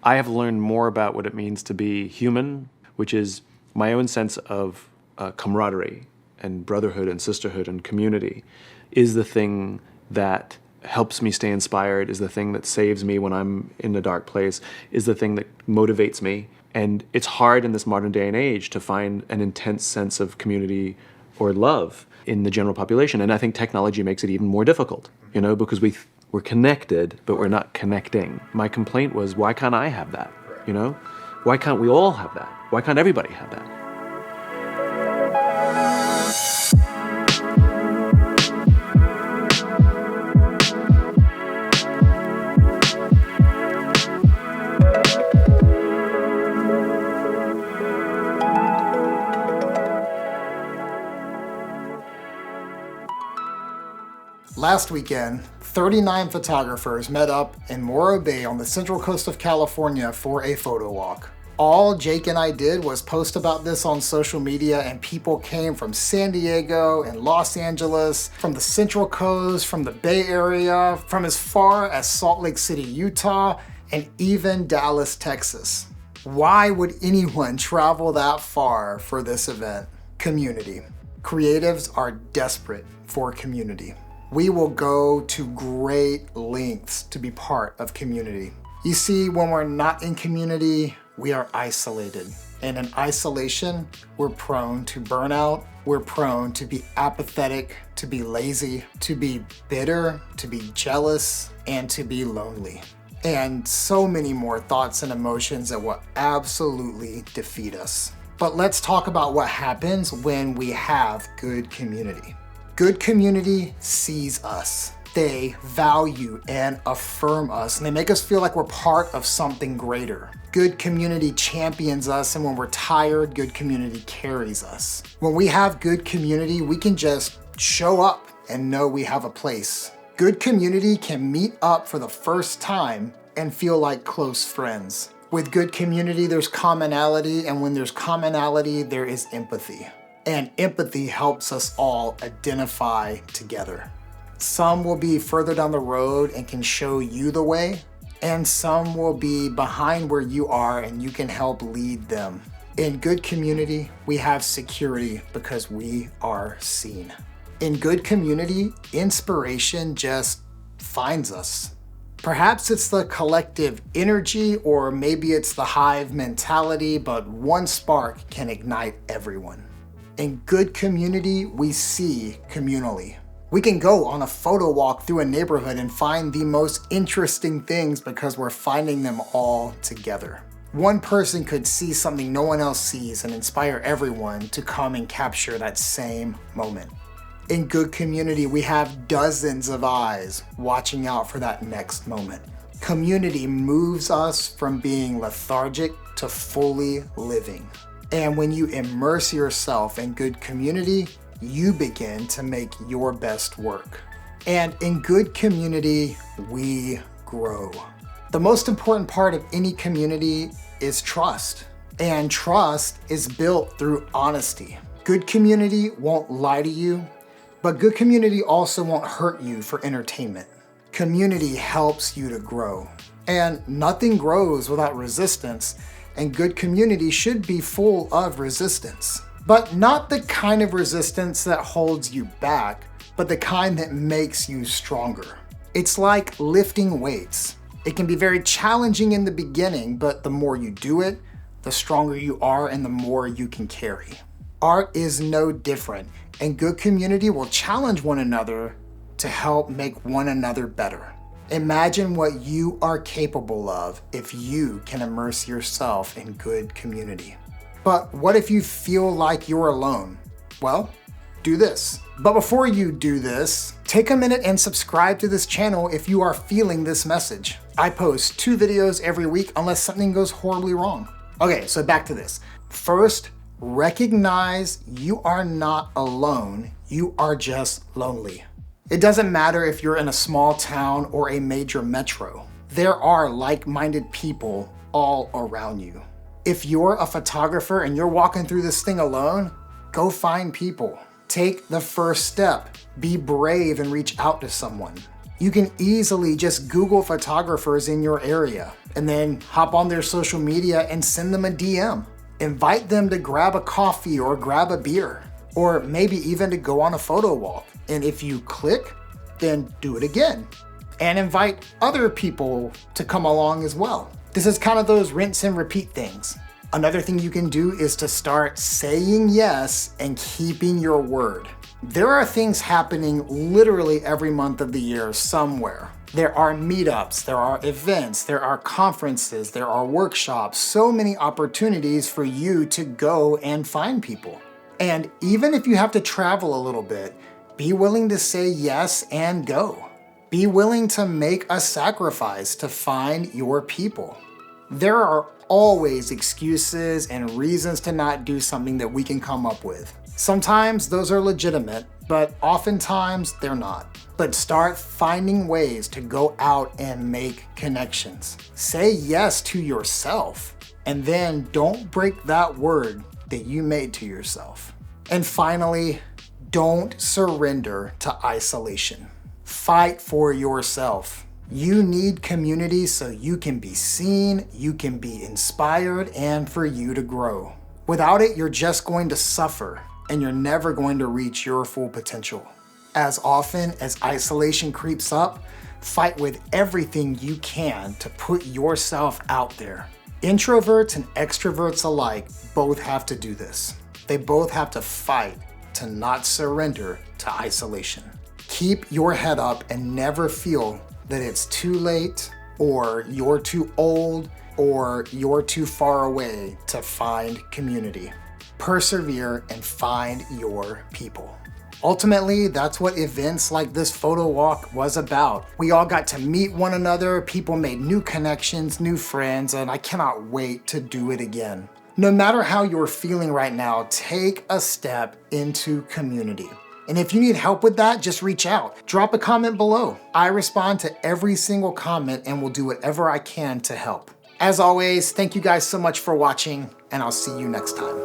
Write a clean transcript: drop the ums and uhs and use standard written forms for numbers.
I have learned more about what it means to be human, which is my own sense of camaraderie and brotherhood and sisterhood and community is the thing that helps me stay inspired, is the thing that saves me when I'm in a dark place, is the thing that motivates me. And it's hard in this modern day and age to find an intense sense of community or love in the general population. And I think technology makes it even more difficult, because we're connected, but we're not connecting. My complaint was, why can't I have that? Why can't we all have that? Why can't everybody have that? Last weekend, 39 photographers met up in Morro Bay on the central coast of California for a photo walk. All Jake and I did was post about this on social media, and people came from San Diego and Los Angeles, from the Central Coast, from the Bay Area, from as far as Salt Lake City, Utah, and even Dallas, Texas. Why would anyone travel that far for this event? Community. Creatives are desperate for community. We will go to great lengths to be part of community. You see, when we're not in community, we are isolated. And in isolation, we're prone to burnout. We're prone to be apathetic, to be lazy, to be bitter, to be jealous, and to be lonely. And so many more thoughts and emotions that will absolutely defeat us. But let's talk about what happens when we have good community. Good community sees us. They value and affirm us, and they make us feel like we're part of something greater. Good community champions us, and when we're tired, good community carries us. When we have good community, we can just show up and know we have a place. Good community can meet up for the first time and feel like close friends. With good community, there's commonality, and when there's commonality, there is empathy. And empathy helps us all identify together. Some will be further down the road and can show you the way, and some will be behind where you are and you can help lead them. In good community, we have security because we are seen. In good community, inspiration just finds us. Perhaps it's the collective energy, or maybe it's the hive mentality, but one spark can ignite everyone. In good community, we see communally. We can go on a photo walk through a neighborhood and find the most interesting things because we're finding them all together. One person could see something no one else sees and inspire everyone to come and capture that same moment. In good community, we have dozens of eyes watching out for that next moment. Community moves us from being lethargic to fully living. And when you immerse yourself in good community, you begin to make your best work. And in good community, we grow. The most important part of any community is trust. And trust is built through honesty. Good community won't lie to you, but good community also won't hurt you for entertainment. Community helps you to grow. And nothing grows without resistance. And good community should be full of resistance. But not the kind of resistance that holds you back, but the kind that makes you stronger. It's like lifting weights. It can be very challenging in the beginning, but the more you do it, the stronger you are and the more you can carry. Art is no different, and good community will challenge one another to help make one another better. Imagine what you are capable of if you can immerse yourself in good community. But what if you feel like you're alone? Well, do this. But before you do this, take a minute and subscribe to this channel if you are feeling this message. I post 2 videos every week unless something goes horribly wrong. Okay, so back to this. First, recognize you are not alone. You are just lonely. It doesn't matter if you're in a small town or a major metro. There are like-minded people all around you. If you're a photographer and you're walking through this thing alone, go find people. Take the first step. Be brave and reach out to someone. You can easily just Google photographers in your area and then hop on their social media and send them a DM. Invite them to grab a coffee or grab a beer, or maybe even to go on a photo walk. And if you click, then do it again. And invite other people to come along as well. This is kind of those rinse and repeat things. Another thing you can do is to start saying yes and keeping your word. There are things happening literally every month of the year somewhere. There are meetups, there are events, there are conferences, there are workshops, so many opportunities for you to go and find people. And even if you have to travel a little bit, be willing to say yes and go. Be willing to make a sacrifice to find your people. There are always excuses and reasons to not do something that we can come up with. Sometimes those are legitimate, but oftentimes they're not. But start finding ways to go out and make connections. Say yes to yourself, and then don't break that word that you made to yourself. And finally, don't surrender to isolation. Fight for yourself. You need community so you can be seen, you can be inspired, and for you to grow. Without it, you're just going to suffer and you're never going to reach your full potential. As often as isolation creeps up, fight with everything you can to put yourself out there. Introverts and extroverts alike both have to do this. They both have to fight to not surrender to isolation. Keep your head up and never feel that it's too late or you're too old or you're too far away to find community. Persevere and find your people. Ultimately, that's what events like this photo walk was about. We all got to meet one another, people made new connections, new friends, and I cannot wait to do it again. No matter how you're feeling right now, take a step into community. And if you need help with that, just reach out. Drop a comment below. I respond to every single comment and will do whatever I can to help. As always, thank you guys so much for watching, and I'll see you next time.